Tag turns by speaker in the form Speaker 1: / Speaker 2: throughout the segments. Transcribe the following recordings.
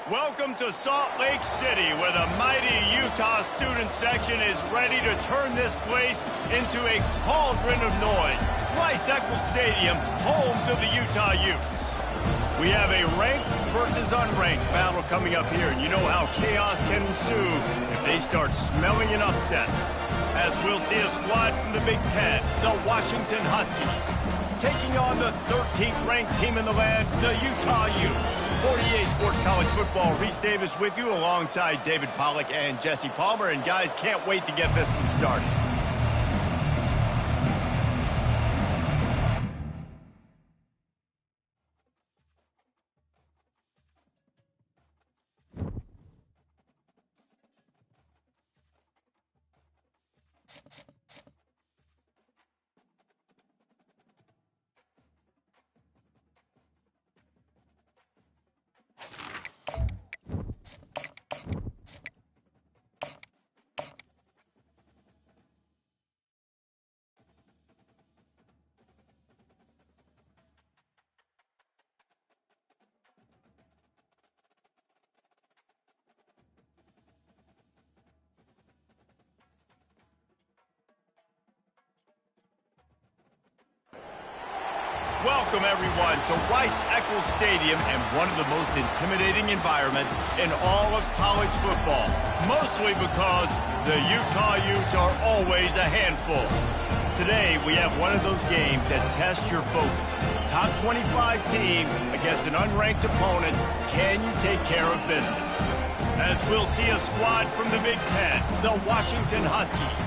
Speaker 1: Welcome to Salt Lake City, where the mighty Utah student section is ready to turn this place into a cauldron of noise. Rice-Eccles Stadium, home to the Utah Utes. We have a ranked versus unranked battle coming up here, and you know how chaos can ensue if they start smelling an upset. As we'll see a squad from the Big Ten, the Washington Huskies, taking on the 13th ranked team in the land, the Utah Utes. 48 Sports College Football, Reese Davis with you alongside David Pollack and Jesse Palmer. And guys, can't wait to get this one started. Welcome, everyone, to Rice-Eccles Stadium and one of the most intimidating environments in all of college football, mostly because the Utah Utes are always a handful. Today, we have one of those games that tests your focus. Top 25 team against an unranked opponent. Can you take care of business? As we'll see a squad from the Big Ten, the Washington Huskies,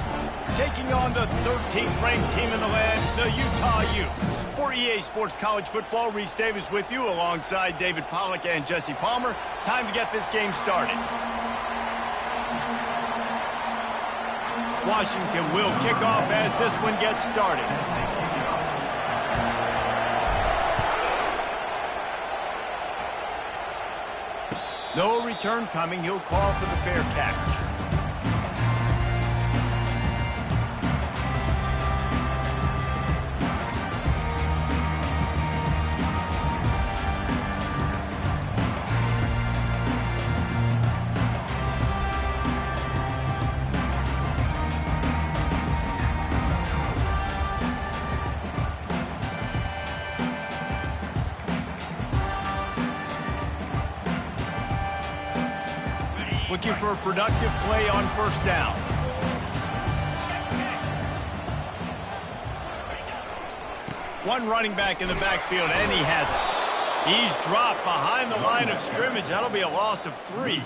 Speaker 1: taking on the 13th ranked team in the land, the Utah Utes. For EA Sports College Football, Reese Davis with you alongside David Pollack and Jesse Palmer. Time to get this game started. Washington will kick off as this one gets started. No return coming. He'll call for the fair catch. Looking for a productive play on first down. One running back in the backfield, and he has it. He's dropped behind the line of scrimmage. That'll be a loss of 3.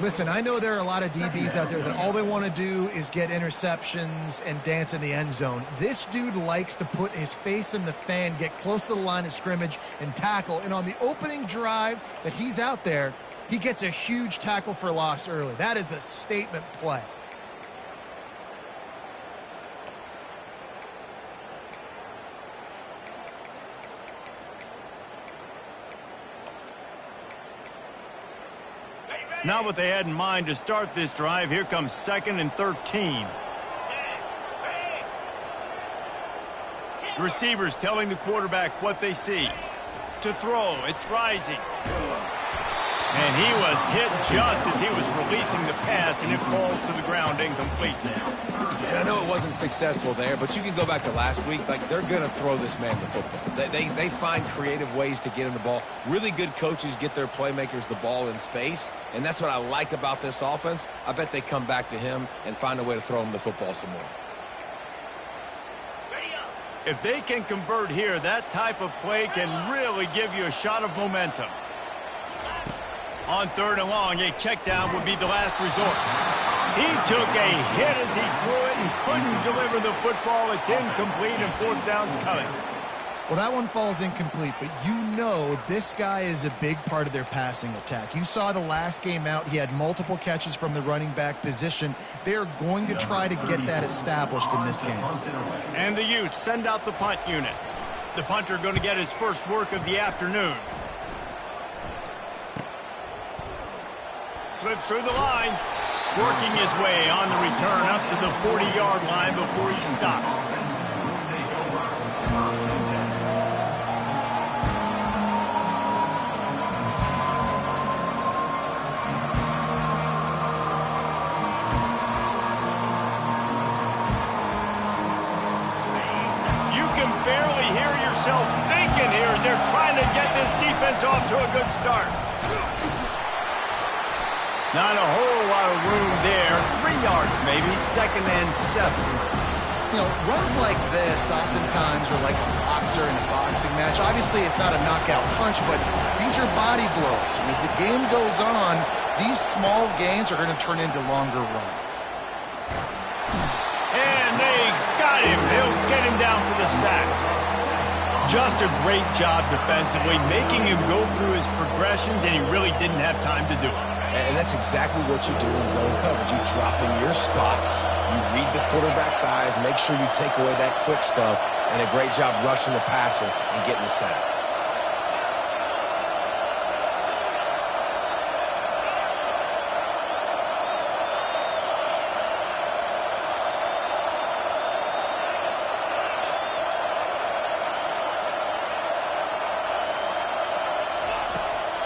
Speaker 2: Listen, I know there are a lot of DBs out there that all they want to do is get interceptions and dance in the end zone. This dude likes to put his face in the fan, get close to the line of scrimmage, and tackle. And on the opening drive that he's out there, he gets a huge tackle for loss early. That is a statement play.
Speaker 1: Not what they had in mind to start this drive. Here comes 2nd and 13. Receivers telling the quarterback what they see. To throw, it's rising. And he was hit just as he was releasing the pass, and it falls to the ground incomplete.
Speaker 3: And I know it wasn't successful there, but you can go back to last week. Like, they're going to throw this man the football. They find creative ways to get him the ball. Really good coaches get their playmakers the ball in space, and that's what I like about this offense. I bet they come back to him and find a way to throw him the football some more.
Speaker 1: If they can convert here, that type of play can really give you a shot of momentum. On 3rd and long, a check down would be the last resort. He took a hit as he threw it and couldn't deliver the football. It's incomplete, and 4th down's coming.
Speaker 2: Well, that one falls incomplete, but you know this guy is a big part of their passing attack. You saw the last game out, he had multiple catches from the running back position. They're going to try to get that established in this game.
Speaker 1: And the Utes send out the punt unit. The punter going to get his first work of the afternoon. Slips through the line, working his way on the return up to the 40-yard line before he stopped. Barely hear yourself thinking here as they're trying to get this defense off to a good start. Not a whole lot of room there. 3 yards maybe, 2nd and 7.
Speaker 2: You know, runs like this oftentimes are like a boxer in a boxing match. Obviously, it's not a knockout punch, but these are body blows. And as the game goes on, these small gains are going to turn into longer runs.
Speaker 1: And they got him. They'll get him down for the sack. Just a great job defensively, making him go through his progressions, and he really didn't have time to do it.
Speaker 3: And that's exactly what you do in zone coverage. You drop in your spots, you read the quarterback's eyes, make sure you take away that quick stuff, and a great job rushing the passer and getting the sack.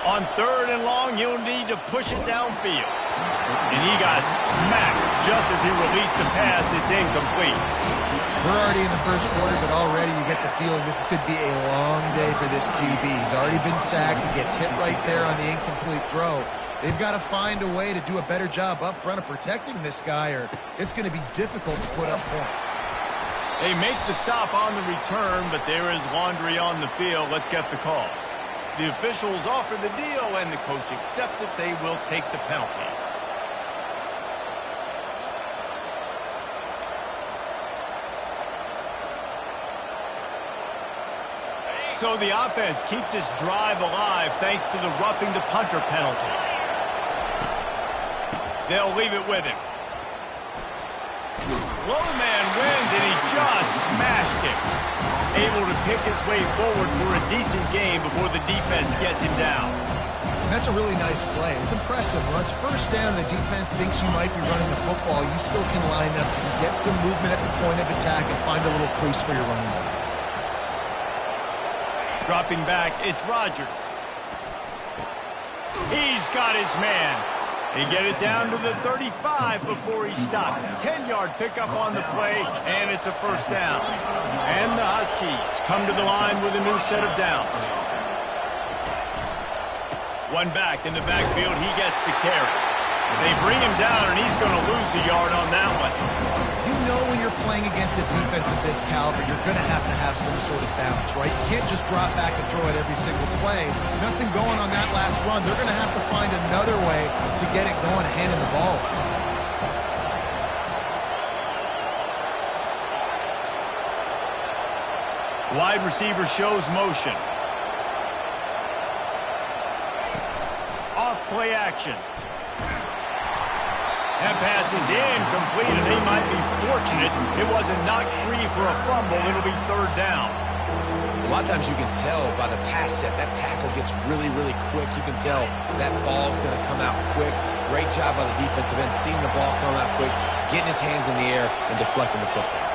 Speaker 1: On 3rd and long, he'll need to push it downfield. And he got smacked just as he released the pass. It's incomplete.
Speaker 2: We're already in the first quarter, but already you get the feeling this could be a long day for this QB. He's already been sacked. He gets hit right there on the incomplete throw. They've got to find a way to do a better job up front of protecting this guy, or it's going to be difficult to put up points.
Speaker 1: They make the stop on the return, but there is laundry on the field. Let's get the call. The officials offer the deal, and the coach accepts it. They will take the penalty. So the offense keeps its drive alive thanks to the roughing the punter penalty. They'll leave it with him. Low man wins, and he just smashed him. Able to pick his way forward for a decent game before the defense gets him down.
Speaker 2: And that's a really nice play. It's impressive. When it's first down, the defense thinks you might be running the football. You still can line up, get some movement at the point of attack, and find a little crease for your running back.
Speaker 1: Dropping back, it's Rodgers. He's got his man. He get it down to the 35 before he stopped. 10-yard pickup on the play, and it's a first down. And the Huskies come to the line with a new set of downs. One back in the backfield, he gets the carry. They bring him down, and he's going to lose a yard on that one.
Speaker 2: You know when you're playing against a defense of this caliber, you're going to have some sort of balance, right? You can't just drop back and throw it every single play. Nothing going on that last run. They're going to have to find another way to get it going, handing the ball off.
Speaker 1: Wide receiver shows motion. Off play action. That pass is incomplete, and they might be fortunate it wasn't knocked free for a fumble. It'll be 3rd down.
Speaker 3: A lot of times you can tell by the pass set, that tackle gets really, really quick. You can tell that ball's going to come out quick. Great job by the defensive end, seeing the ball come out quick, getting his hands in the air, and deflecting the football.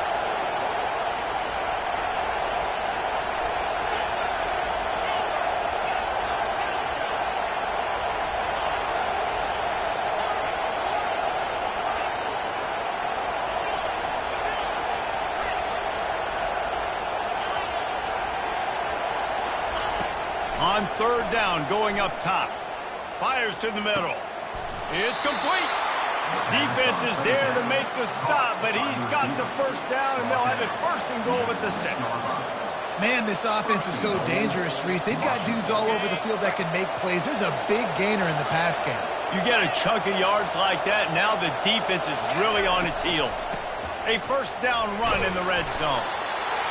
Speaker 1: On 3rd down, going up top. Fires to the middle. It's complete. Defense is there to make the stop, but he's got the first down, and they'll have it first and goal at the 6.
Speaker 2: Man, this offense is so dangerous, Reese. They've got dudes all over the field that can make plays. There's a big gainer in the pass game.
Speaker 1: You get a chunk of yards like that, now the defense is really on its heels. A first down run in the red zone.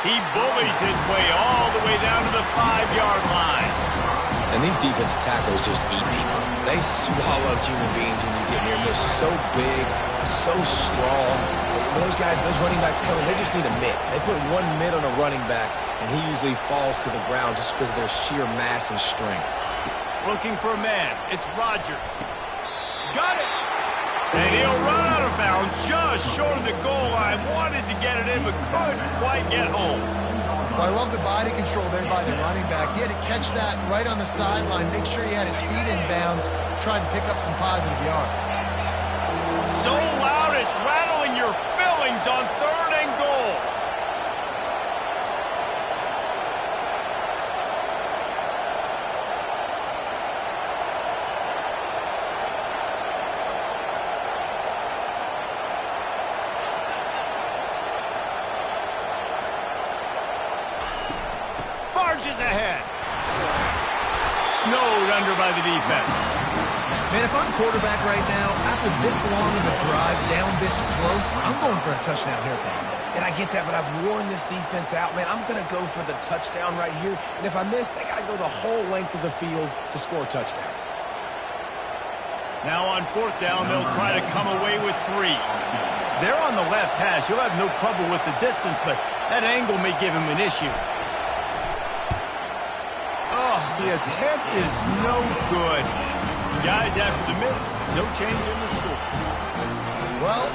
Speaker 1: He bullies his way all the way down to the 5-yard line.
Speaker 3: And these defensive tackles just eat people. They swallow human beings when you get near them. They're so big, so strong. Those guys, those running backs coming, they just need a mitt. They put one mitt on a running back, and he usually falls to the ground just because of their sheer mass and strength.
Speaker 1: Looking for a man. It's Rodgers. Got it! And he'll run out of bounds just short of the goal line. Wanted to get it in, but couldn't quite get home.
Speaker 2: Well, I love the body control there by the running back. He had to catch that right on the sideline, make sure he had his feet in bounds, try and pick up some positive yards.
Speaker 1: So loud it's rattling your fillings on 3rd and goal. Barges ahead. Snowed under by the defense.
Speaker 2: Man, if I'm quarterback right now, after this long of a drive down this close, I'm going for a touchdown here, Pat.
Speaker 3: And I get that, but I've worn this defense out, man. I'm going to go for the touchdown right here. And if I miss, they got to go the whole length of the field to score a touchdown.
Speaker 1: Now on 4th down, they'll try to come away with 3. They're on the left hash. He'll have no trouble with the distance, but that angle may give him an issue. Oh, the attempt is no good. Guys, after the miss, no change in the score.
Speaker 2: Well,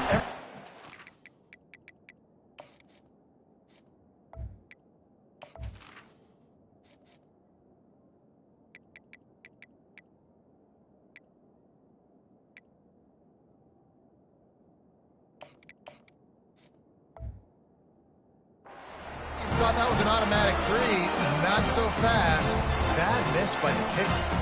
Speaker 2: thought that was an automatic 3. Not so fast. Bad miss by the kicker.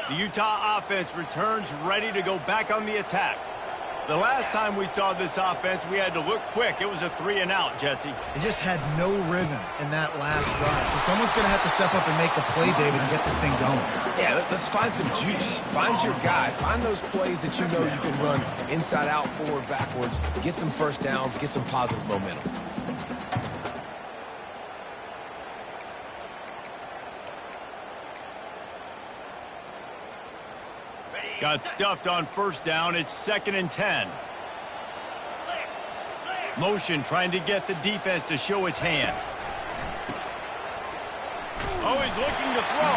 Speaker 1: The Utah offense returns ready to go back on the attack. The last time we saw this offense, we had to look quick. It was a 3-and-out, Jesse.
Speaker 2: They just had no rhythm in that last drive. So someone's going to have to step up and make a play, David, and get this thing going.
Speaker 3: Yeah, let's find some juice. Find your guy. Find those plays that you know you can run inside out, forward, backwards. Get some first downs. Get some positive momentum.
Speaker 1: Got stuffed on 1st down. It's 2nd and 10. Motion trying to get the defense to show his hand. Oh, he's looking to throw.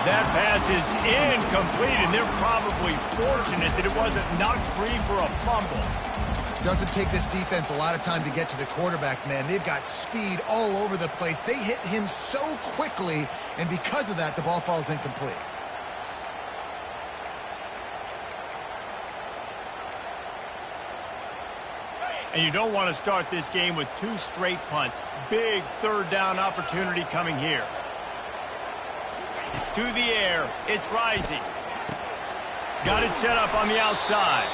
Speaker 1: That pass is incomplete, and they're probably fortunate that it wasn't knocked free for a fumble.
Speaker 2: Doesn't take this defense a lot of time to get to the quarterback, man. They've got speed all over the place. They hit him so quickly, and because of that, the ball falls incomplete.
Speaker 1: And you don't want to start this game with 2 straight punts. Big 3rd down opportunity coming here. To the air, it's rising. Got it set up on the outside.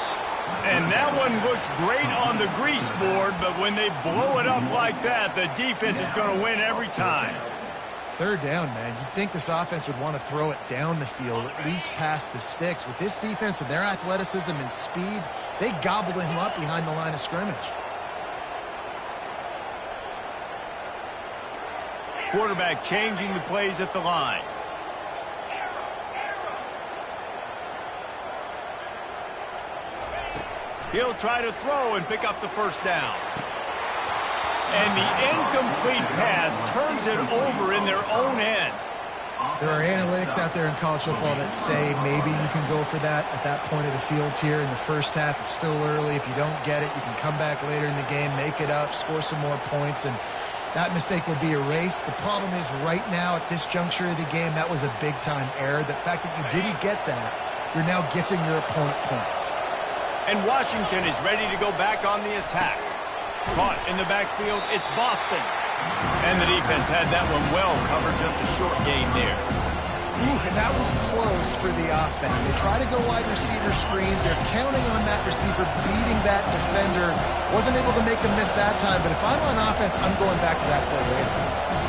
Speaker 1: And that one looked great on the grease board, but when they blow it up like that, the defense is going to win every time.
Speaker 2: 3rd down, man. You'd think this offense would want to throw it down the field, at least past the sticks. With this defense and their athleticism and speed, they gobbled him up behind the line of scrimmage.
Speaker 1: Quarterback changing the plays at the line. He'll try to throw and pick up the 1st down. And the incomplete pass turns it over in their own end.
Speaker 2: There are analytics out there in college football that say maybe you can go for that at that point of the field here in the first half. It's still early. If you don't get it, you can come back later in the game, make it up, score some more points, and that mistake will be erased. The problem is right now at this juncture of the game, that was a big-time error. The fact that you didn't get that, you're now gifting your opponent points.
Speaker 1: And Washington is ready to go back on the attack. Caught in the backfield, it's Boston. And the defense had that one well covered, just a short gain there.
Speaker 2: Ooh, and that was close for the offense. They try to go wide receiver screen. They're counting on that receiver beating that defender. Wasn't able to make a miss that time, but if I'm on offense, I'm going back to that play later.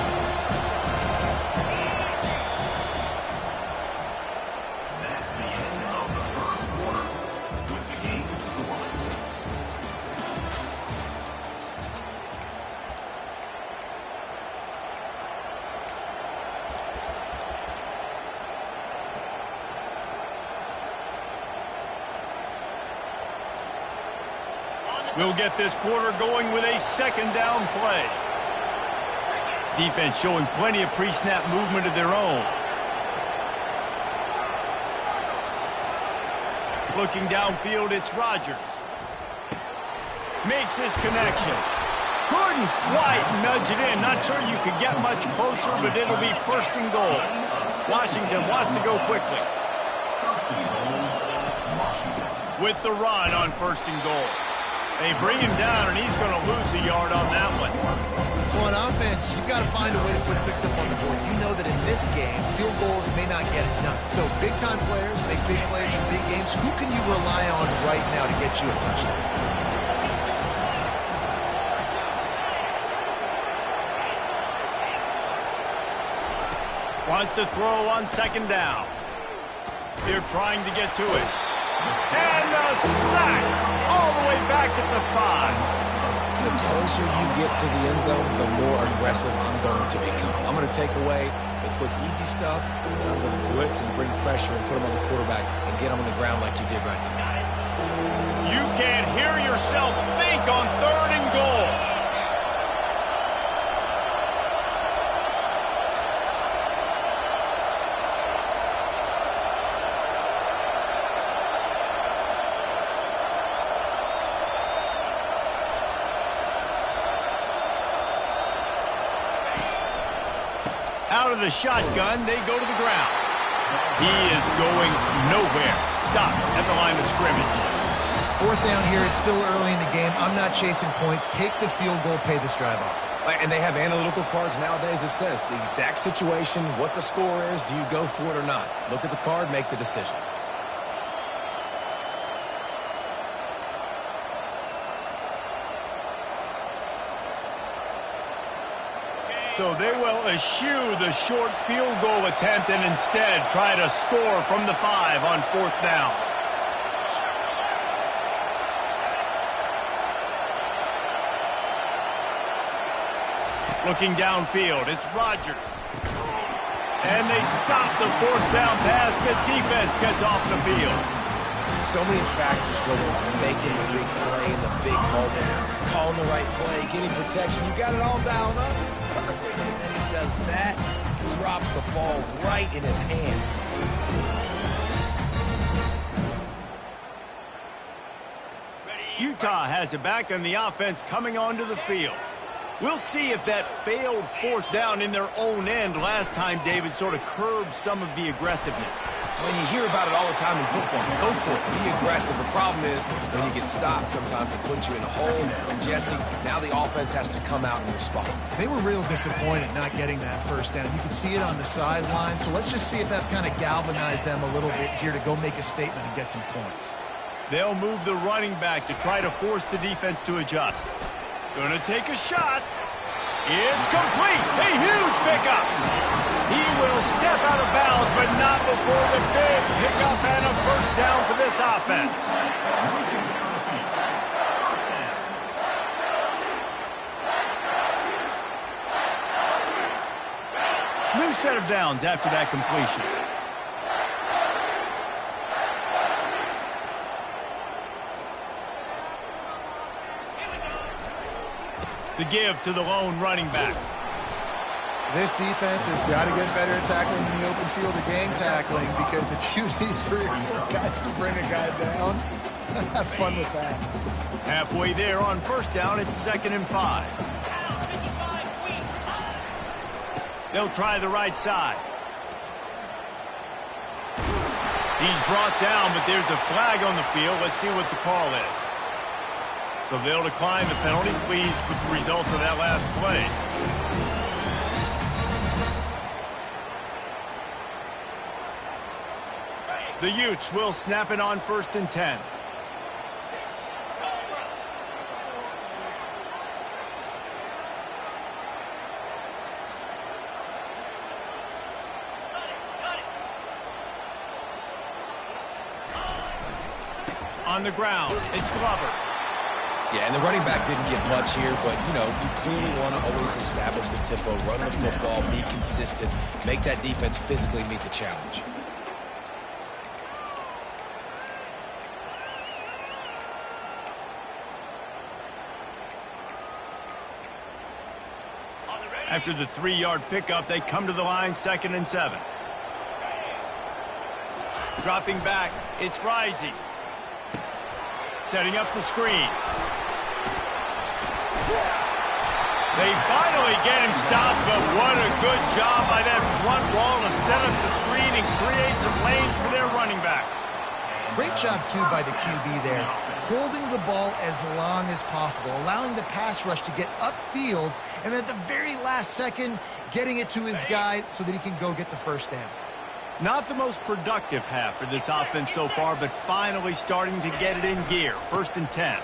Speaker 1: We'll get this quarter going with a second down play. Defense showing plenty of pre-snap movement of their own. Looking downfield, it's Rodgers. Makes his connection. Couldn't quite nudge it in. Not sure you could get much closer, but it'll be first and goal. Washington wants to go quickly. With the run on first and goal. They bring him down, and he's going to lose a yard on that one.
Speaker 2: So on offense, you've got to find a way to put 6 up on the board. You know that in this game, field goals may not get it done. So big-time players make big plays in big games. Who can you rely on right now to get you a touchdown?
Speaker 1: Wants to throw on second down. They're trying to get to it. And a sack all the way back at the 5.
Speaker 3: The closer you get to the end zone, the more aggressive I'm going to become. I'm going to take away the quick, easy stuff, and I'm going to blitz and bring pressure and put them on the quarterback and get them on the ground like you did right there.
Speaker 1: You can't hear yourself think on third and goal. Out of the shotgun, they go to the ground. He is going nowhere. Stop at the line of scrimmage.
Speaker 2: 4th down here. It's still early in the game. I'm not chasing points. Take the field goal, pay this drive off.
Speaker 3: And they have analytical cards nowadays that says the exact situation, what the score is, do you go for it or not? Look at the card, make the decision.
Speaker 1: So they will eschew the short field goal attempt and instead try to score from the 5 on 4th down. Looking downfield, it's Rodgers. And they stop the 4th down pass. The defense gets off the field.
Speaker 3: So many factors go into making the big play in the big moment, calling the right play, getting protection. You got it all dialed up. It's perfect. And then he does that, drops the ball right in his hands.
Speaker 1: Utah has it back, and the offense coming onto the field. We'll see if that failed 4th down in their own end last time, David, sort of curbed some of the aggressiveness.
Speaker 3: When you hear about it all the time in football, go for it, be aggressive. The problem is when you get stopped, sometimes it puts you in a hole. And Jesse, now the offense has to come out and respond.
Speaker 2: They were real disappointed not getting that 1st down. You can see it on the sideline. So let's just see if that's kind of galvanized them a little bit here to go make a statement and get some points.
Speaker 1: They'll move the running back to try to force the defense to adjust. Gonna take a shot. It's complete. A huge pickup. He will step out of bounds, but not before the big pickup and a first down for this offense. New set of downs after that completion. The give to the lone running back.
Speaker 2: This defense has got to get better at tackling in the open field or gang tackling, because if you need 3 or 4 guys to bring a guy down, have fun with that.
Speaker 1: Halfway there on first down, it's 2nd and 5. They'll try the right side. He's brought down, but there's a flag on the field. Let's see what the call is. So they'll decline the penalty. Pleased with the results of that last play. The Utes will snap it on 1st and 10. On the ground, it's Glover.
Speaker 3: Yeah, and the running back didn't get much here, but, you know, you clearly want to always establish the tempo, run the football, be consistent, make that defense physically meet the challenge.
Speaker 1: After the 3-yard pickup, they come to the line, 2nd and 7. Dropping back, it's Risey. Setting up the screen. They finally get him stopped, but what a good job by that front wall to set up the screen and create some lanes for their running back.
Speaker 2: Great job, too, by the QB there, holding the ball as long as possible, allowing the pass rush to get upfield, and at the very last second, getting it to his guy so that he can go get the first down.
Speaker 1: Not the most productive half for this offense so far, but finally starting to get it in gear. 1st and 10.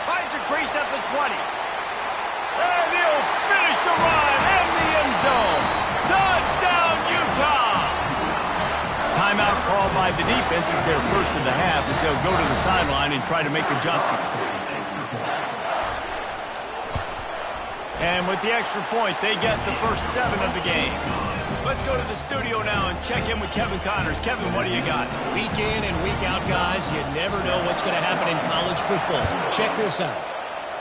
Speaker 1: Finds a crease at the 20. And he'll finish the run in the end zone. Touchdown, Utah! Timeout called by the defense is their first of the half as they'll go to the sideline and try to make adjustments. And with the extra point, they get the first 7 of the game. Let's go to the studio now and check in with Kevin Connors. Kevin, what do you got?
Speaker 4: Week in and week out, guys, you never know what's going to happen in college football. Check this out.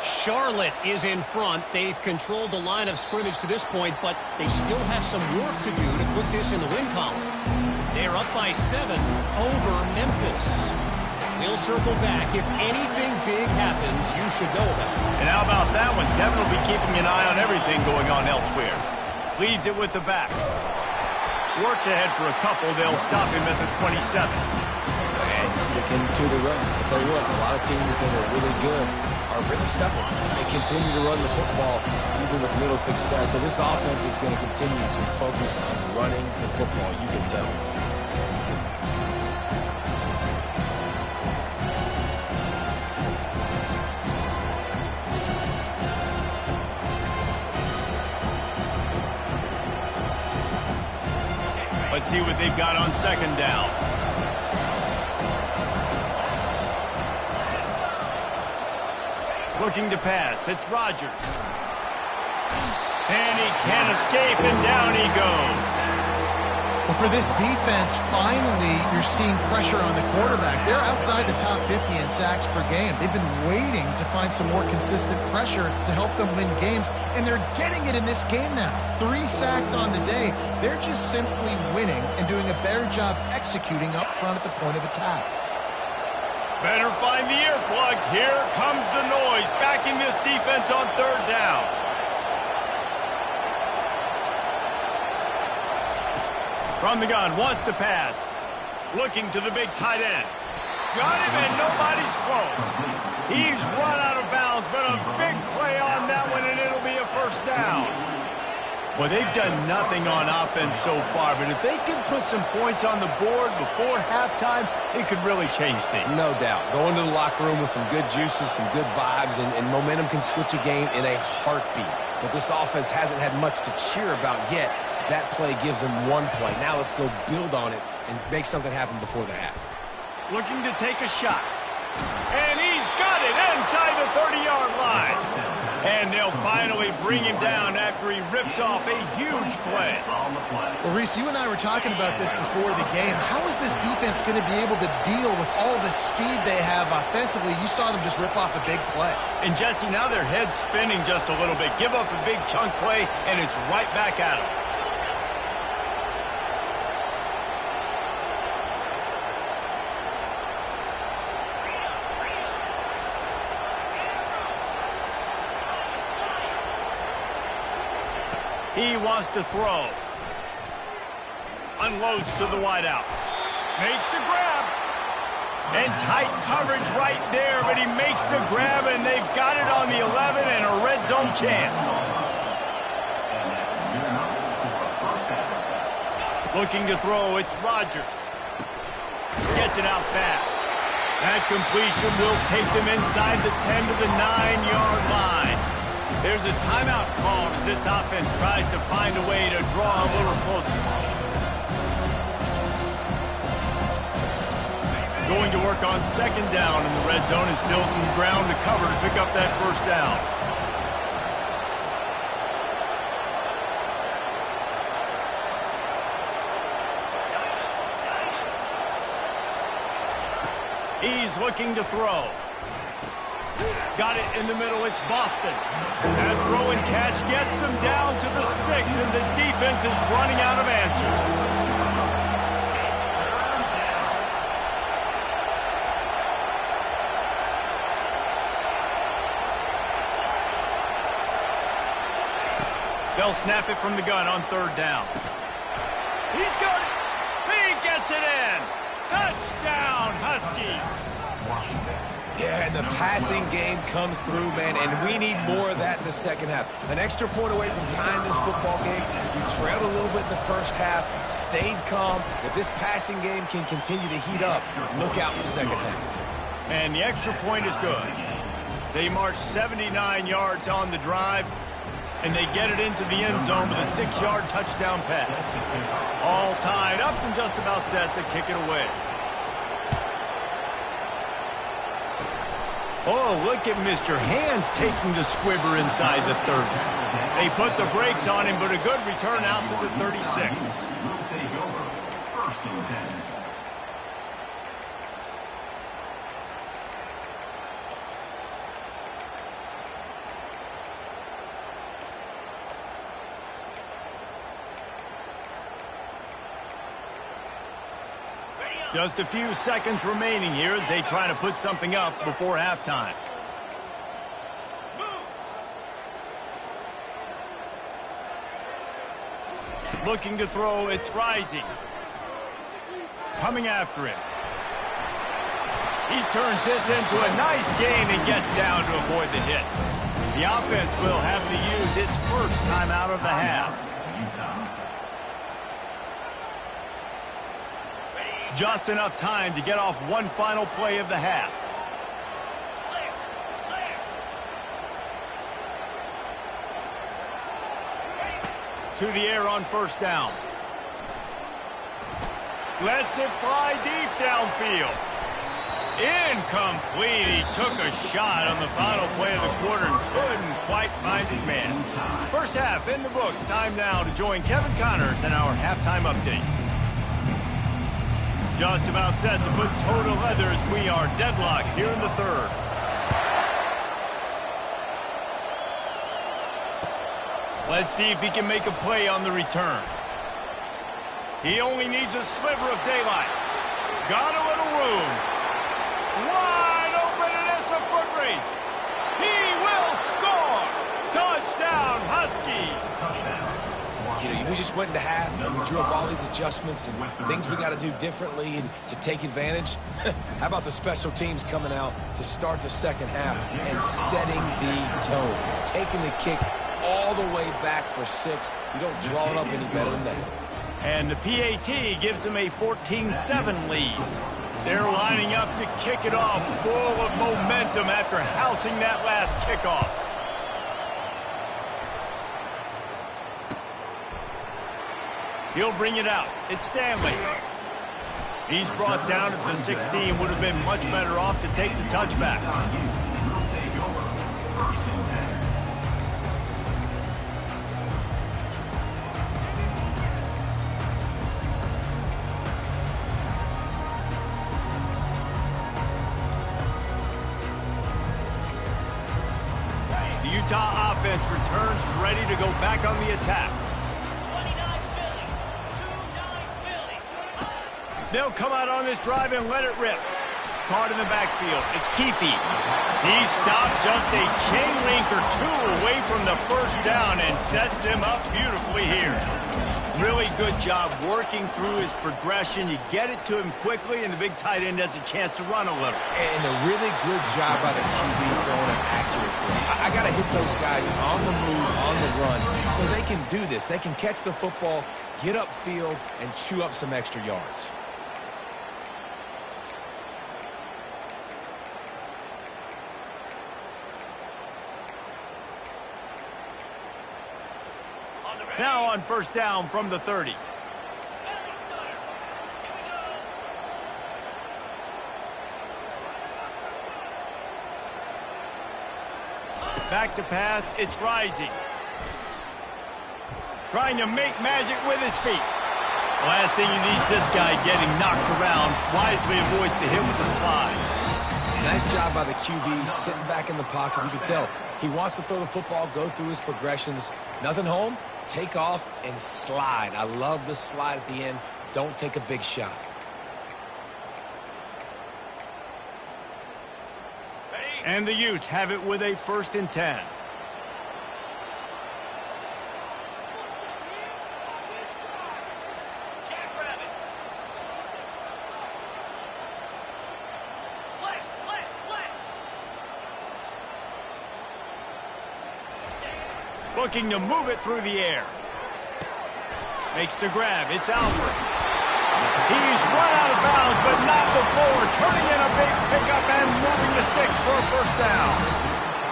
Speaker 4: Charlotte is in front. They've controlled the line of scrimmage to this point, but they still have some work to do to put this in the win column. They're up by 7 over Memphis. We'll circle back. If anything big happens, you should know about it.
Speaker 1: And how about that one? Kevin will be keeping an eye on everything going on elsewhere. Leaves it with the back. Works ahead for a couple. They'll stop him at the 27.
Speaker 3: And sticking to the run. I'll tell you what, a lot of teams that are really good are really stubborn. They continue to run the football even with little success. So this offense is going to continue to focus on running the football. You can tell.
Speaker 1: Let's see what they've got on 2nd down. Looking to pass. It's Rodgers. And he can't escape, and down he goes.
Speaker 2: Well, for this defense, finally, you're seeing pressure on the quarterback. They're outside the top 50 in sacks per game. They've been waiting to find some more consistent pressure to help them win games, and they're getting it in this game now. 3 sacks on the day. They're just simply winning and doing a better job executing up front at the point of attack.
Speaker 1: Better find the earplugs. Here comes the noise, backing this defense on 3rd down. From the gun, wants to pass. Looking to the big tight end. Got him, and nobody's close. He's run out of bounds, but a big play on that one, and it'll be a first down. Well, they've done nothing on offense so far, but if they can put some points on the board before halftime, it could really change things.
Speaker 3: No doubt. Going to the locker room with some good juices, some good vibes, and momentum can switch a game in a heartbeat. But this offense hasn't had much to cheer about yet. That play gives them 1 play. Now let's go build on it and make something happen before the half.
Speaker 1: Looking to take a shot. And he's got it inside the 30-yard line. And they'll finally bring him down after he rips off a huge play.
Speaker 2: Well, Reese, you and I were talking about this before the game. How is this defense going to be able to deal with all the speed they have offensively? You saw them just rip off a big play.
Speaker 1: And, Jesse, now their head's spinning just a little bit. Give up a big chunk play, and it's right back at them. He wants to throw. Unloads to the wideout. Makes the grab. And tight coverage right there, but he makes the grab, and they've got it on the 11 and a red zone chance. Looking to throw, it's Rodgers. Gets it out fast. That completion will take them inside the 10 to the 9-yard line. There's a timeout called as this offense tries to find a way to draw a little closer. Going to work on second down in the red zone, and still some ground to cover to pick up that first down. He's looking to throw. Got it in the middle, it's Boston. That throw and catch gets them down to the 6, and the defense is running out of answers. They'll snap it from the gun on third down. He's got it. He gets it in. Touchdown, Huskies.
Speaker 3: Yeah, and the passing game comes through, man, and we need more of that in the second half. An extra point away from tying this football game. We trailed a little bit in the first half, stayed calm. If this passing game can continue to heat up, look out in the second half.
Speaker 1: And the extra point is good. They march 79 yards on the drive, and they get it into the end zone with a 6-yard touchdown pass. All tied up and just about set to kick it away. Oh, look at Mr. Hands taking the squibber inside the 30. They put the brakes on him, but a good return out to the 36. Just a few seconds remaining here as they try to put something up before halftime. Looking to throw, it's Rising. Coming after him. He turns this into a nice gain and gets down to avoid the hit. The offense will have to use its first timeout of the half. Just enough time to get off one final play of the half. To the air on first down. Lets it fly deep downfield. Incomplete. He took a shot on the final play of the quarter and couldn't quite find his man. First half in the books. Time now to join Kevin Connors in our halftime update. Just about set to put total leathers. We are deadlocked here in the third. Let's see if he can make a play on the return. He only needs a sliver of daylight. Got a little room. Wide open, and it's a foot race. He will score. Touchdown, Huskies.
Speaker 3: You know, we just went into half and we drew up all these adjustments and things we got to do differently and to take advantage. How about the special teams coming out to start the second half and setting the tone, taking the kick all the way back for 6. You don't draw it up any better than that.
Speaker 1: And the PAT gives them a 14-7 lead. They're lining up to kick it off full of momentum after housing that last kickoff. He'll bring it out. It's Stanley. He's brought down at the 16. Would have been much better off to take the touchback. The Utah offense returns ready to go back on the attack. They'll come out on this drive and let it rip. Caught in the backfield. It's Keefe. He stopped just a chain link or two away from the first down and sets them up beautifully here. Really good job working through his progression. You get it to him quickly, and the big tight end has a chance to run a little.
Speaker 3: And a really good job by the QB throwing an accurate throw. I got to hit those guys on the move, on the run, so they can do this. They can catch the football, get upfield, and chew up some extra yards.
Speaker 1: Now on first down from the 30. Back to pass, it's Rising. Trying to make magic with his feet. The last thing you need is this guy getting knocked around. Wisely avoids the hit with the slide.
Speaker 3: Nice job by the QB sitting back in the pocket. You can tell he wants to throw the football, go through his progressions. Nothing home, take off and slide. I love the slide at the end. Don't take a big shot.
Speaker 1: And the Utes have it with a 1st and 10. Looking to move it through the air. Makes the grab. It's Alfred. He's run out of bounds, but not before. Turning in a big pickup and moving the sticks for a 1st down.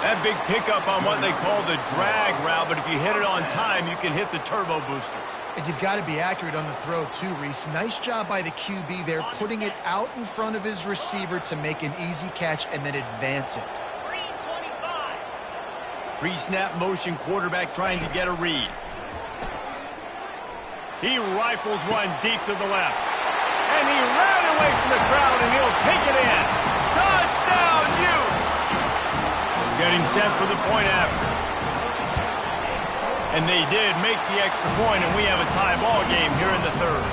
Speaker 1: That big pickup on what they call the drag route, but if you hit it on time, you can hit the turbo boosters.
Speaker 2: And you've got to be accurate on the throw, too, Reese. Nice job by the QB there, putting it out in front of his receiver to make an easy catch and then advance it.
Speaker 1: Pre-snap motion quarterback trying to get a read. He rifles one deep to the left. And he ran away from the crowd, and he'll take it in. Touchdown, Utes! Getting set for the point after. And they did make the extra point, and we have a tie ball game here in the 3rd.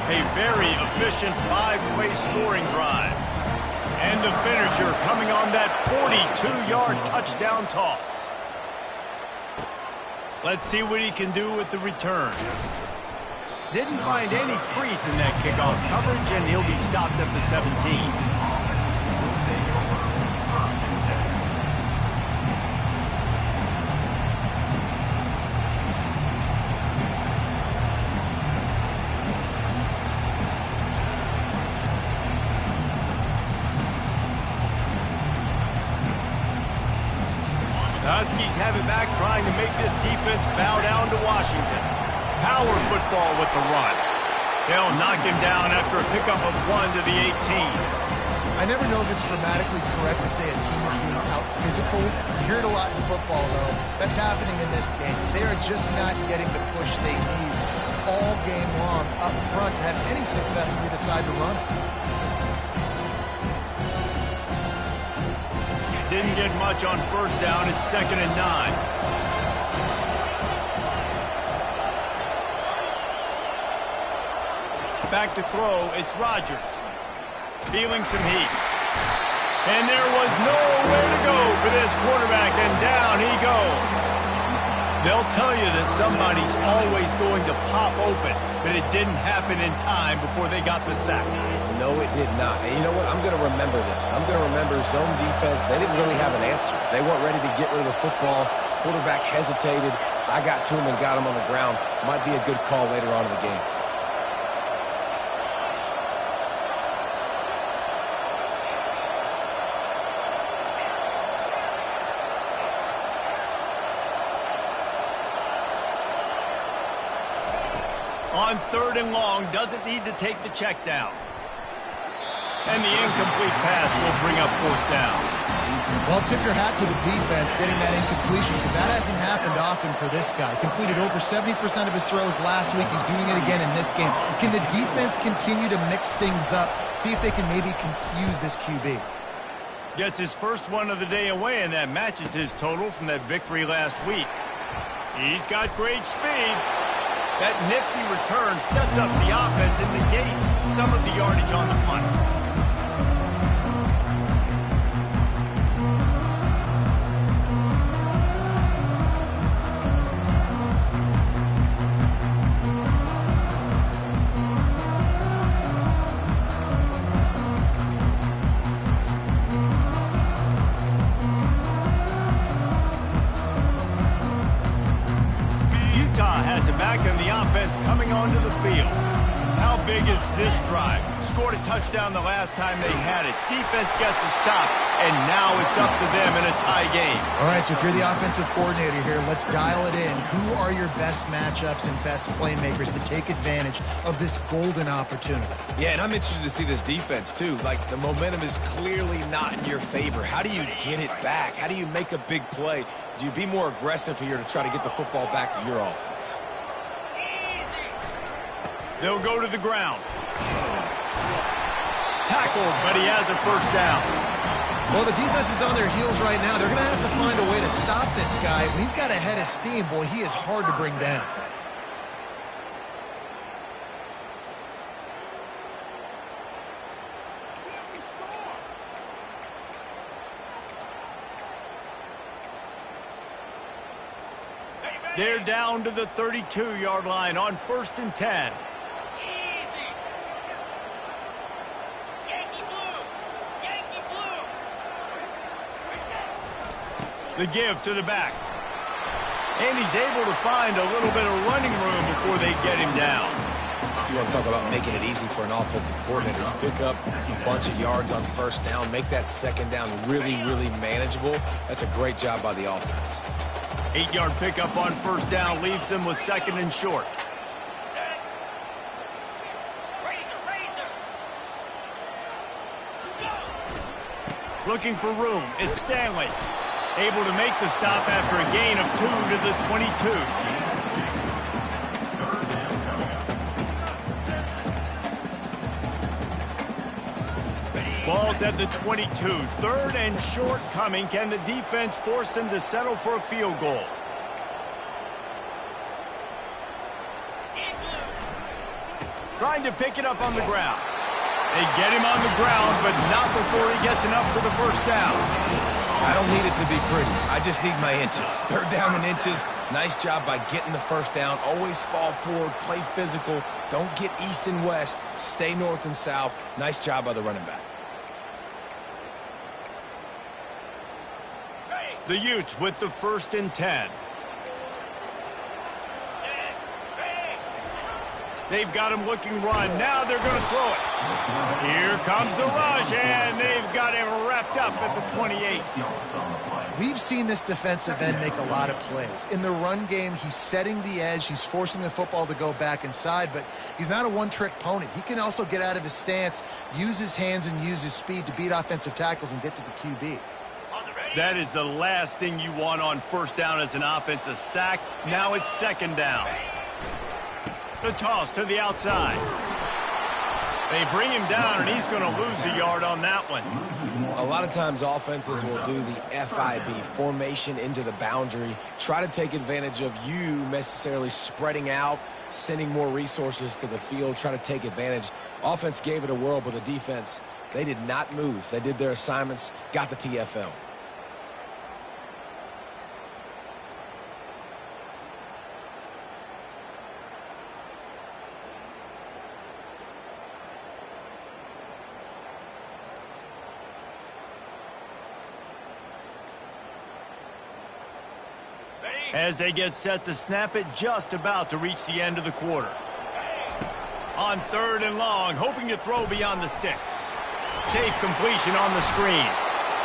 Speaker 1: A very efficient 5-play scoring drive. And the finisher coming on that 42-yard touchdown toss. Let's see what he can do with the return. Didn't find any crease in that kickoff coverage, and he'll be stopped at the 17. The Huskies have it back, trying to make this defense bow down to Washington. Power football with the run. They'll knock him down after a pickup of 1 to the 18.
Speaker 2: I never know if it's grammatically correct to say a team is being out-physicaled. You hear it a lot in football, though. That's happening in this game. They are just not getting the push they need all game long up front to have any success when they decide to run.
Speaker 1: Didn't get much on 1st down. It's 2nd and 9. Back to throw. It's Rodgers. Feeling some heat. And there was nowhere to go for this quarterback, and down he goes. They'll tell you that somebody's always going to pop open, but it didn't happen in time before they got the sack.
Speaker 3: No, it did not. And you know what? I'm going to remember this. I'm going to remember zone defense. They didn't really have an answer. They weren't ready to get rid of the football. Quarterback hesitated. I got to him and got him on the ground. Might be a good call later on in the game.
Speaker 1: On 3rd and long, doesn't need to take the check down. And the incomplete pass will bring up 4th down.
Speaker 2: Well, tip your hat to the defense getting that incompletion, because that hasn't happened often for this guy. Completed over 70% of his throws last week. He's doing it again in this game. Can the defense continue to mix things up, see if they can maybe confuse this QB?
Speaker 1: Gets his first one of the day away, and that matches his total from that victory last week. He's got great speed. That nifty return sets up the offense and negates some of the yardage on the punt. back and the offense coming onto the field. How big is this drive? Scored a touchdown the last time they had it. Defense gets a stop, and now it's up to them in a tie game.
Speaker 2: All right, so if you're the offensive coordinator here, let's dial it in. Who are your best matchups and best playmakers to take advantage of this golden opportunity?
Speaker 3: Yeah, and I'm interested to see this defense, too. Like, the momentum is clearly not in your favor. How do you get it back? How do you make a big play? Do you be more aggressive here to try to get the football back to your offense?
Speaker 1: They'll go to the ground. Tackled, but he has a first down.
Speaker 2: Well, the defense is on their heels right now. They're going to have to find a way to stop this guy. When he's got a head of steam, boy, he is hard to bring down.
Speaker 1: They're down to the 32-yard line on 1st and 10. The give to the back. And he's able to find a little bit of running room before they get him down.
Speaker 3: You want to talk about making it easy for an offensive coordinator. You pick up a bunch of yards on first down, make that second down really, really manageable. That's a great job by the offense.
Speaker 1: 8-yard pickup on first down leaves them with 2nd and short. Looking for room. It's Stanley. Able to make the stop after a gain of 2 to the 22. Ball's at the 22. 3rd and short coming. Can the defense force them to settle for a field goal? Trying to pick it up on the ground. They get him on the ground, but not before he gets enough for the first down.
Speaker 3: I don't need it to be pretty. I just need my inches. 3rd down and inches. Nice job by getting the first down. Always fall forward, play physical. Don't get east and west. Stay north and south. Nice job by the running back.
Speaker 1: The Utes with the 1st and 10. They've got him looking run. Now they're going to throw it. Here comes the rush, and they've got him wrapped up at the 28.
Speaker 2: We've seen this defensive end make a lot of plays. In the run game, he's setting the edge. He's forcing the football to go back inside, but he's not a one-trick pony. He can also get out of his stance, use his hands, and use his speed to beat offensive tackles and get to the QB.
Speaker 1: That is the last thing you want on first down as an offensive sack. Now it's 2nd down. The toss to the outside. They bring him down, and he's going to lose a yard on that one.
Speaker 3: A lot of times offenses will do the FIB, formation into the boundary, try to take advantage of you necessarily spreading out, sending more resources to the field, try to take advantage. Offense gave it a whirl, but the defense, they did not move. They did their assignments, got the TFL.
Speaker 1: As they get set to snap it, just about to reach the end of the quarter. On 3rd and long, hoping to throw beyond the sticks. Safe completion on the screen.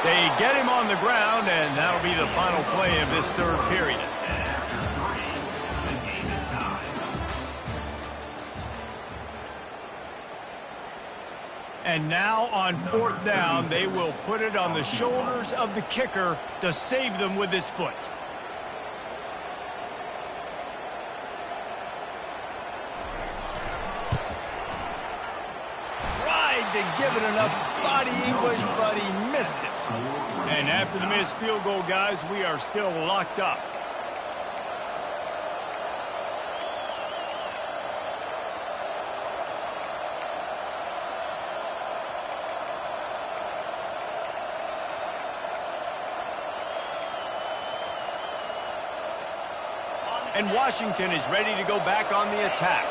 Speaker 1: They get him on the ground, and that'll be the final play of this 3rd period. And now on 4th down, they will put it on the shoulders of the kicker to save them with his foot. To give it enough body English, but he missed it. And after the missed field goal, guys, we are still locked up. And Washington is ready to go back on the attack.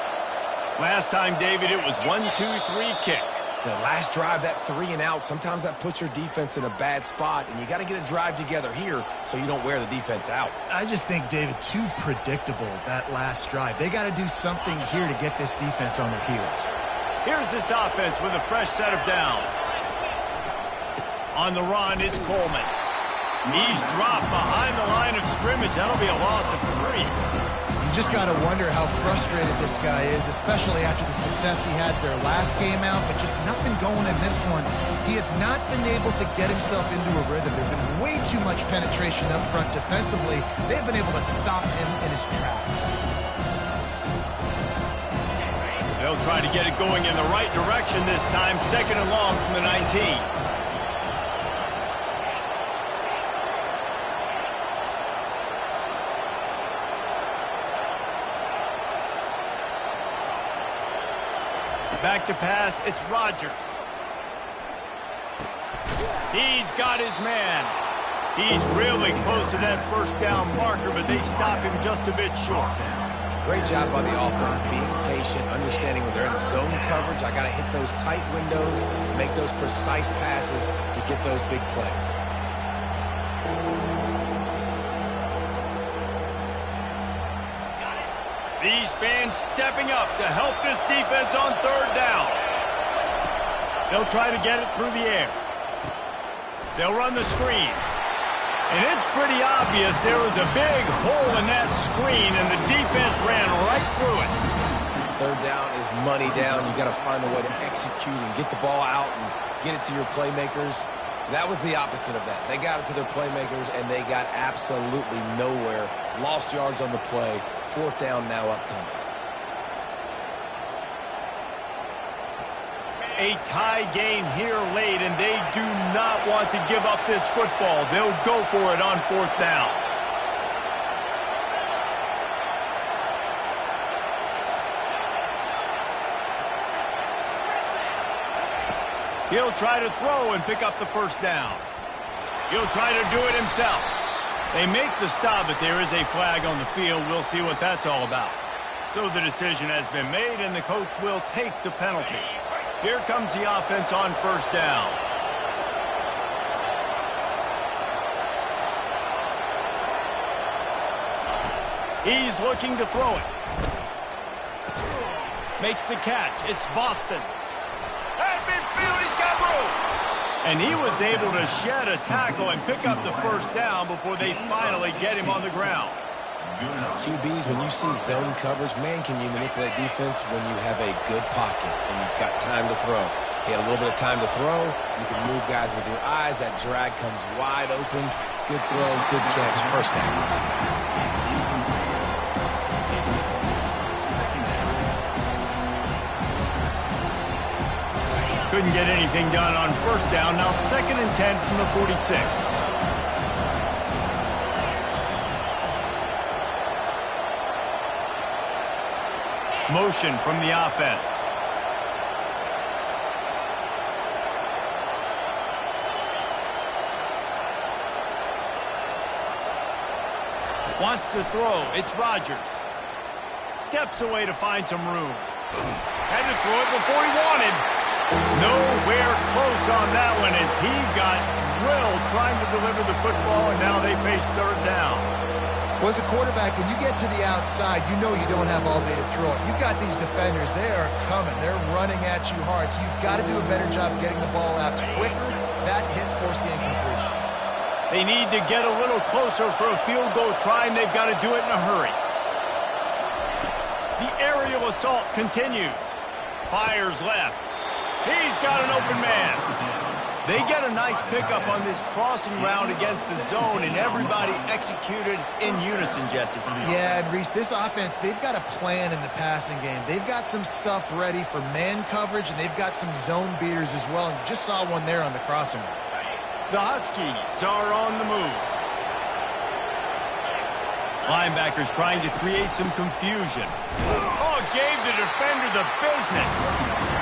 Speaker 1: Last time, David, it was 1-2-3 kick.
Speaker 3: The last drive, that 3 and out, sometimes that puts your defense in a bad spot, and you got to get a drive together here so you don't wear the defense out.
Speaker 2: I just think, David, too predictable, that last drive. They got to do something here to get this defense on their heels.
Speaker 1: Here's this offense with a fresh set of downs. On the run, it's Coleman. He's dropped behind the line of scrimmage. That'll be a loss of 3.
Speaker 2: You just got to wonder how frustrated this guy is, especially after the success he had their last game out, but just nothing going in this one. He has not been able to get himself into a rhythm. There's been way too much penetration up front defensively. They've been able to stop him in his tracks.
Speaker 1: They'll try to get it going in the right direction this time. 2nd and long from the 19. Back to pass, it's Rodgers. He's got his man. He's really close to that first down marker, but they stop him just a bit short.
Speaker 3: Great job by the offense, being patient, understanding when they're in the zone coverage, I got to hit those tight windows, make those precise passes to get those big plays.
Speaker 1: These fans stepping up to help this defense on 3rd down. They'll try to get it through the air. They'll run the screen. And it's pretty obvious there was a big hole in that screen, and the defense ran right through it.
Speaker 3: 3rd down is money down. You got to find a way to execute and get the ball out and get it to your playmakers. That was the opposite of that. They got it to their playmakers, and they got absolutely nowhere. Lost yards on the play. 4th down now upcoming.
Speaker 1: A tie game here late, and they do not want to give up this football. They'll go for it on 4th down. He'll try to throw and pick up the 1st down. He'll try to do it himself. They make the stop, but there is a flag on the field. We'll see what that's all about. So the decision has been made, and the coach will take the penalty. Here comes the offense on 1st down. He's looking to throw it. Makes the catch. It's Boston. At midfield, he's got room. And he was able to shed a tackle and pick up the 1st down before they finally get him on the ground.
Speaker 3: QBs, when you see zone coverage, man, can you manipulate defense when you have a good pocket and you've got time to throw. He had a little bit of time to throw. You can move guys with your eyes. That drag comes wide open. Good throw, good catch, 1st down.
Speaker 1: Couldn't get anything done on 1st down. Now 2nd and 10 from the 46. Motion from the offense. Wants to throw. It's Rodgers. Steps away to find some room. Had to throw it before he wanted. Nowhere close on that one as he got drilled trying to deliver the football, and now they face 3rd down.
Speaker 2: Well, as a quarterback, when you get to the outside, you know you don't have all day to throw it. You've got these defenders. They are coming. They're running at you hard, so you've got to do a better job getting the ball out quicker. That hit forced the incompletion.
Speaker 1: They need to get a little closer for a field goal try, and they've got to do it in a hurry. The aerial assault continues. Fires left. He's got an open man. They get a nice pickup on this crossing route against the zone, and everybody executed in unison, Jesse.
Speaker 2: Yeah, and Reese, this offense, they've got a plan in the passing game. They've got some stuff ready for man coverage, and they've got some zone beaters as well, and you just saw one there on the crossing route.
Speaker 1: The Huskies are on the move. Linebackers trying to create some confusion. Oh, gave the defender the business.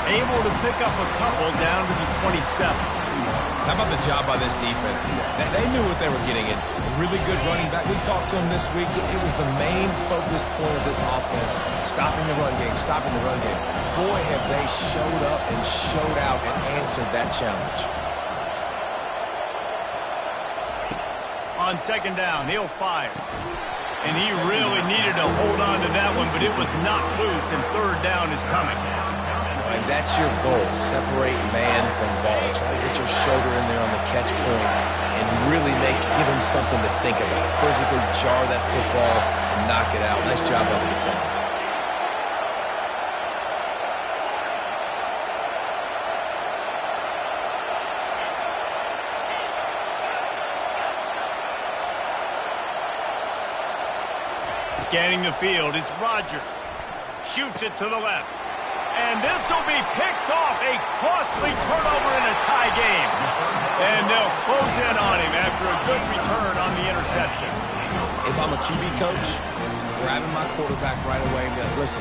Speaker 1: Able to pick up a couple down to the 27.
Speaker 3: How about the job by this defense? They knew what they were getting into. A really good running back. We talked to him this week. It was the main focus point of this offense, stopping the run game, stopping the run game. Boy, have they showed up and showed out and answered that challenge.
Speaker 1: On second down, he'll fire. And he really needed to hold on to that one, but it was knocked loose, and third down is coming.
Speaker 3: And that's your goal. Separate man from ball. Try to get your shoulder in there on the catch point and really give him something to think about. Physically jar that football and knock it out. Nice job by the defender.
Speaker 1: Scanning the field, it's Rodgers. Shoots it to the left. And this will be picked off. A costly turnover in a tie game. And they'll close in on him after a good return on the interception.
Speaker 3: If I'm a QB coach, grabbing my quarterback right away and be like, listen,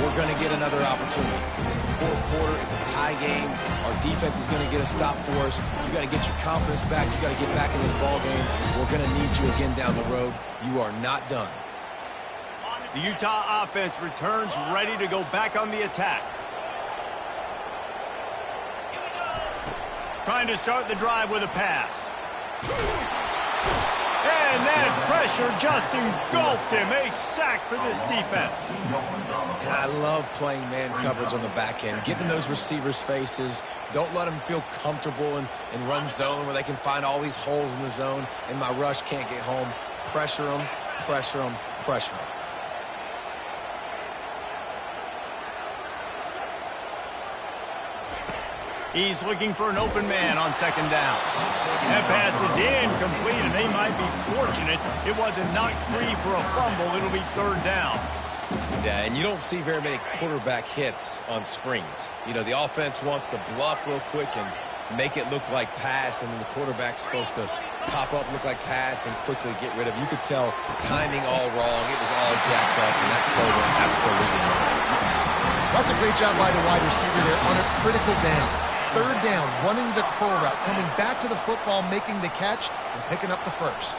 Speaker 3: we're going to get another opportunity. It's the fourth quarter. It's a tie game. Our defense is going to get a stop for us. You got to get your confidence back. You got to get back in this ball game. We're going to need you again down the road. You are not done.
Speaker 1: The Utah offense returns ready to go back on the attack. Trying to start the drive with a pass. And that pressure just engulfed him. A sack for this defense.
Speaker 3: And I love playing man coverage on the back end. Getting those receivers' faces. Don't let them feel comfortable and run zone where they can find all these holes in the zone and my rush can't get home. Pressure them, pressure them, pressure them.
Speaker 1: He's looking for an open man on second down. That pass is incomplete, and they might be fortunate it wasn't knocked free for a fumble. It'll be third down.
Speaker 3: Yeah, and you don't see very many quarterback hits on screens. You know, the offense wants to bluff real quick and make it look like pass, and then the quarterback's supposed to pop up, look like pass, and quickly get rid of it. You could tell timing all wrong. It was all jacked up, and that play went absolutely nowhere.
Speaker 2: That's a great job by the wide receiver there on a critical down. Third down, running the curl route, coming back to the football, making the catch, and picking up the first.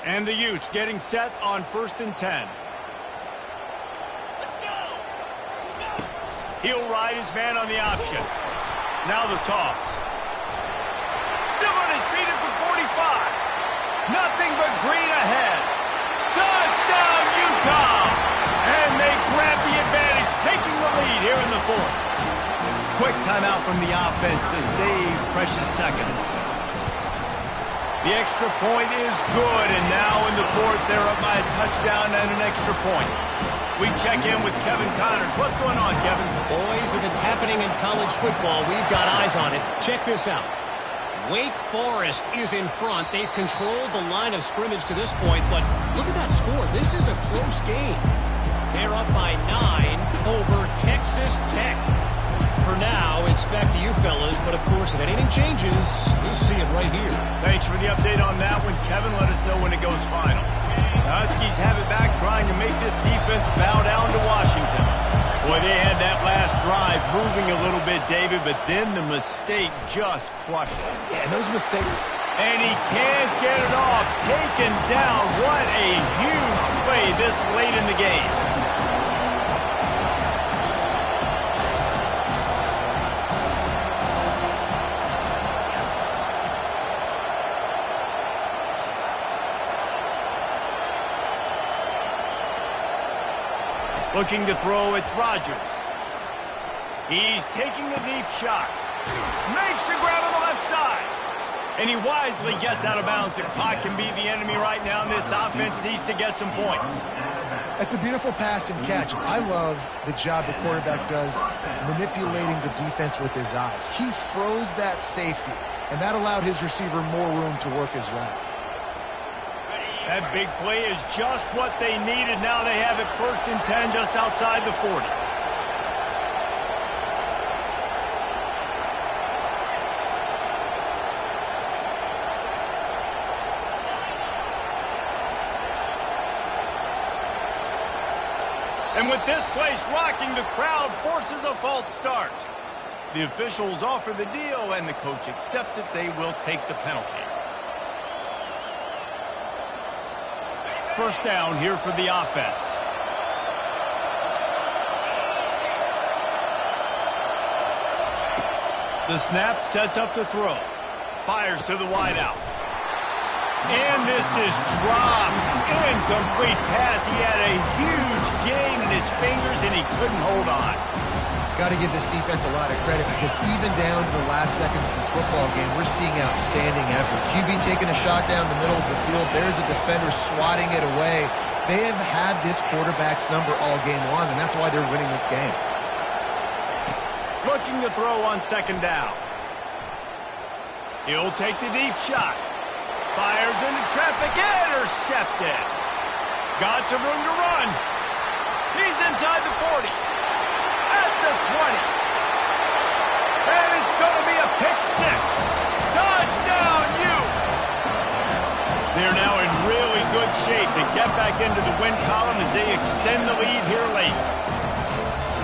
Speaker 1: And the Utes getting set on 1st and 10. He'll ride his man on the option. Now the toss. Still on his feet at the 45. Nothing but green ahead. Touchdown, Utah! And they grab the advantage, taking the lead here in the fourth. Quick timeout from the offense to save precious seconds. The extra point is good, and now in the fourth, they're up by a touchdown and an extra point. We check in with Kevin Connors. What's going on, Kevin?
Speaker 4: Boys, if it's happening in college football, we've got eyes on it. Check this out. Wake Forest is in front. They've controlled the line of scrimmage to this point, but look at that score. This is a close game. They're up by 9 over Texas Tech. For now, it's back to you fellas, but of course, if anything changes, we'll see it right here.
Speaker 1: Thanks for the update on that one, Kevin. Let us know when it goes final. The Huskies have it back, trying to make this defense bow down to Washington. Boy, they had that last drive moving a little bit, David, but then the mistake just crushed them.
Speaker 3: Yeah, and those mistakes.
Speaker 1: And he can't get it off. Taken down. What a huge play this late in the game. Looking to throw, it's Rodgers. He's taking the deep shot. Makes the grab on the left side. And he wisely gets out of bounds. The clock can be the enemy right now, and this offense needs to get some points.
Speaker 2: That's a beautiful pass and catch. I love the job the quarterback does manipulating the defense with his eyes. He froze that safety, and that allowed his receiver more room to work his route.
Speaker 1: That big play is just what they needed. Now they have it 1st and 10 just outside the 40. And with this place rocking, the crowd forces a false start. The officials offer the deal, and the coach accepts it. They will take the penalty. First down here for the offense. The snap sets up the throw. Fires to the wideout. And this is dropped. Incomplete pass. He had a huge gain in his fingers, and he couldn't hold on.
Speaker 2: Got to give this defense a lot of credit because even down to the last seconds of this football game, we're seeing outstanding effort. QB taking a shot down the middle of the field. There's a defender swatting it away. They have had this quarterback's number all game long, and that's why they're winning this game.
Speaker 1: Looking to throw on second down. He'll take the deep shot. Fires into traffic. Intercepted. Got some room to run. He's inside the 40. At the 20. And it's going to be a pick six. Touchdown, Utes. They're now in really good shape to get back into the win column as they extend the lead here late.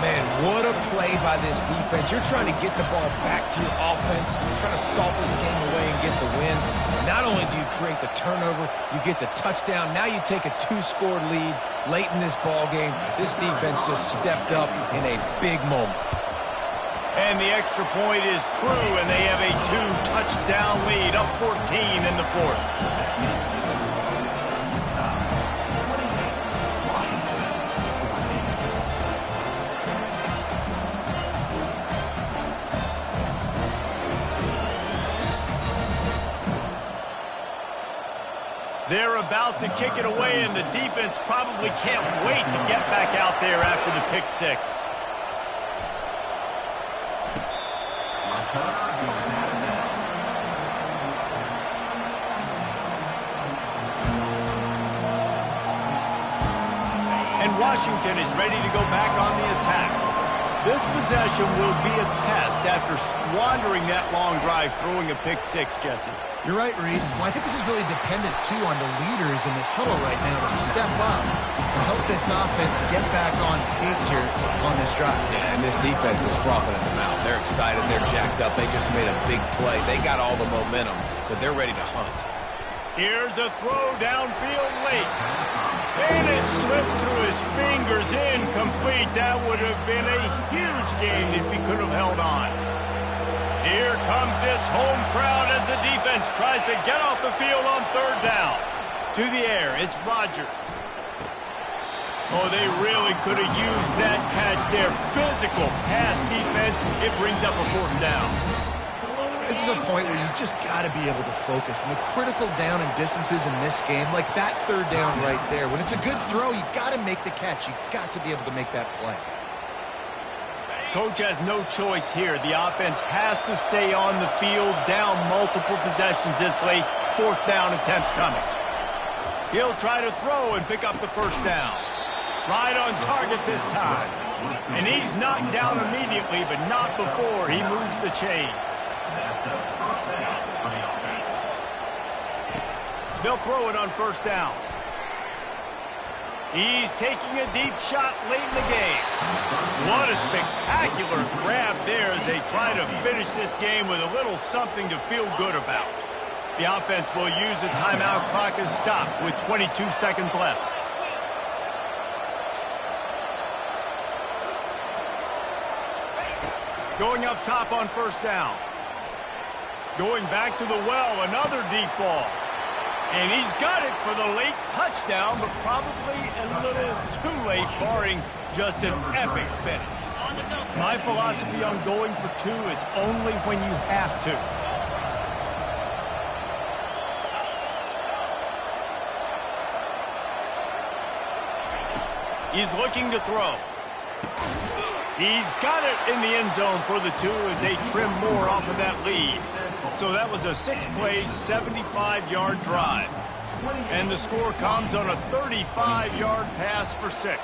Speaker 3: Man, what a play by this defense. You're trying to get the ball back to your offense. You're trying to salt this game away and get the win. Not only do you create the turnover, you get the touchdown. Now you take a 2-score lead late in this ball game. This defense just stepped up in a big moment.
Speaker 1: And the extra point is true, and they have a 2-touchdown lead, up 14 in the fourth. They're about to kick it away, and the defense probably can't wait to get back out there after the pick six. And Washington is ready to go back on the attack. This possession will be a test after squandering that long drive throwing a pick six, Jesse.
Speaker 2: You're right, Reese. Well, I think this is really dependent, too, on the leaders in this huddle right now to step up and help this offense get back on pace here on this drive.
Speaker 3: Yeah, and this defense is frothing at the mouth. They're excited. They're jacked up. They just made a big play. They got all the momentum, so they're ready to hunt.
Speaker 1: Here's a throw downfield late. And it slips through his fingers, incomplete. That would have been a huge gain if he could have held on. Here comes this home crowd as the defense tries to get off the field on third down. To the air, it's Rodgers. Oh, they really could have used that catch there. Physical pass defense. It brings up a fourth down.
Speaker 2: This is a point where you just got to be able to focus. And the critical down and distances in this game, like that third down right there, when it's a good throw, you got to make the catch. You got to be able to make that play.
Speaker 1: Coach has no choice here. The offense has to stay on the field, down multiple possessions this late. Fourth down attempt coming. He'll try to throw and pick up the first down. Right on target this time. And he's knocked down immediately, but not before he moves the chains. They'll throw it on first down. He's taking a deep shot late in the game. What a spectacular grab there as they try to finish this game with a little something to feel good about. The offense will use the timeout clock as stopped with 22 seconds left. Going up top on first down. Going back to the well, another deep ball. And he's got it for the late touchdown, but probably a little too late, barring just an epic finish. My philosophy on going for two is only when you have to. He's looking to throw. He's got it in the end zone for the two as they trim more off of that lead. So that was a 6-play, 75-yard drive. And the score comes on a 35-yard pass for 6.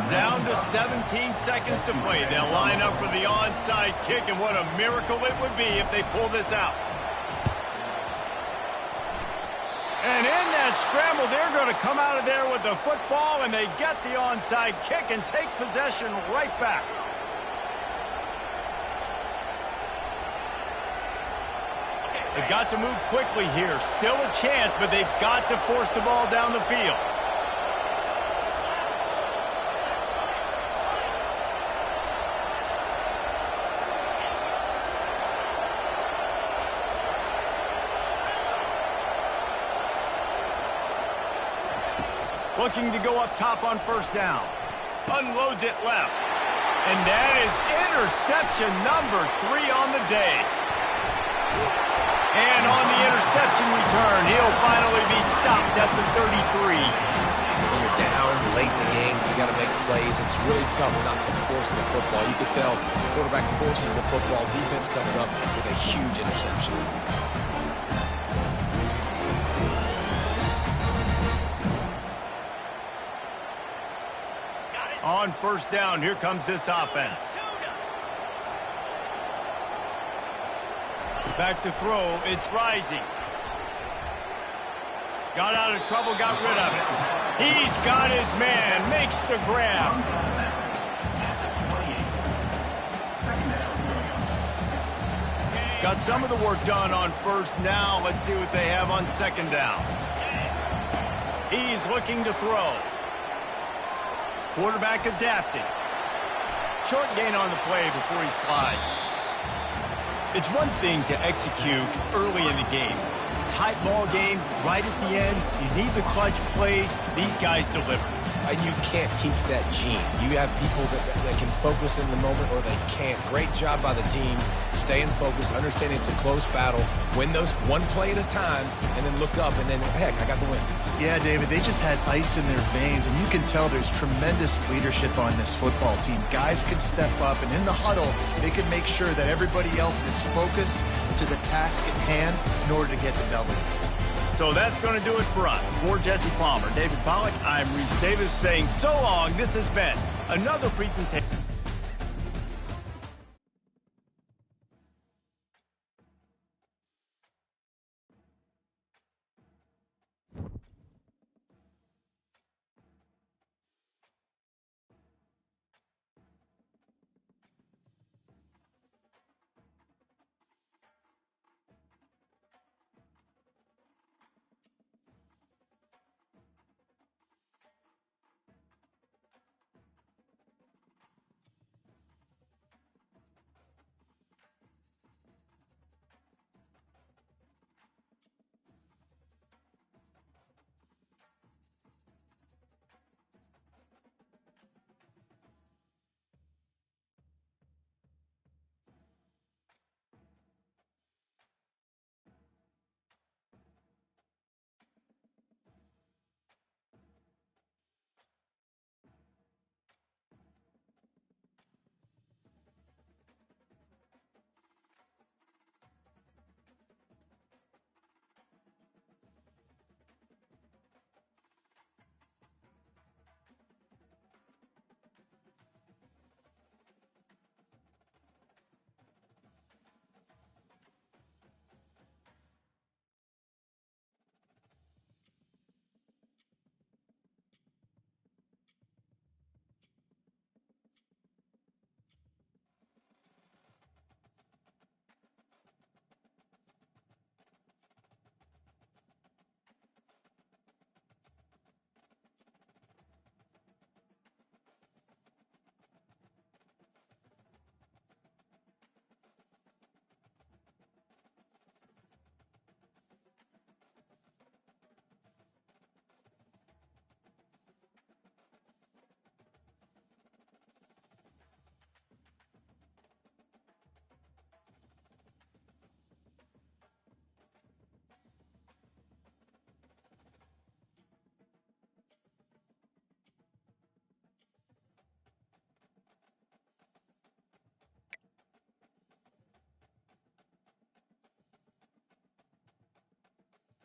Speaker 1: Down to 17 seconds to play. They'll line up for the onside kick, and what a miracle it would be if they pull this out. And in that scramble, they're going to come out of there with the football, and they get the onside kick and take possession right back. They've got to move quickly here. Still a chance, but they've got to force the ball down the field. Looking to go up top on first down. Unloads it left. And that is interception number 3 on the day. And on the interception return, he'll finally be stopped at the 33.
Speaker 3: When you're down late in the game, you got to make plays. It's really tough not to force the football. You can tell the quarterback forces the football. Defense comes up with a huge interception.
Speaker 1: On first down, here comes this offense. Back to throw, it's Rising. Got out of trouble, got rid of it. He's got his man, makes the grab. Got some of the work done on first. Now let's see what they have on second down. He's looking to throw. Quarterback adapting. Short gain on the play before he slides. It's one thing to execute early in the game. Tight ball game, right at the end. You need the clutch plays. These guys deliver.
Speaker 3: And you can't teach that gene. You have people that can focus in the moment or they can't. Great job by the team, staying focused, understanding it's a close battle, win those one play at a time, and then look up and then, heck, I got the win.
Speaker 2: Yeah, David, they just had ice in their veins, and you can tell there's tremendous leadership on this football team. Guys can step up, and in the huddle, they can make sure that everybody else is focused to the task at hand in order to get the W.
Speaker 1: So that's going to do it for us. For Jesse Palmer, David Pollack, I'm Reese Davis saying so long. This has been another presentation.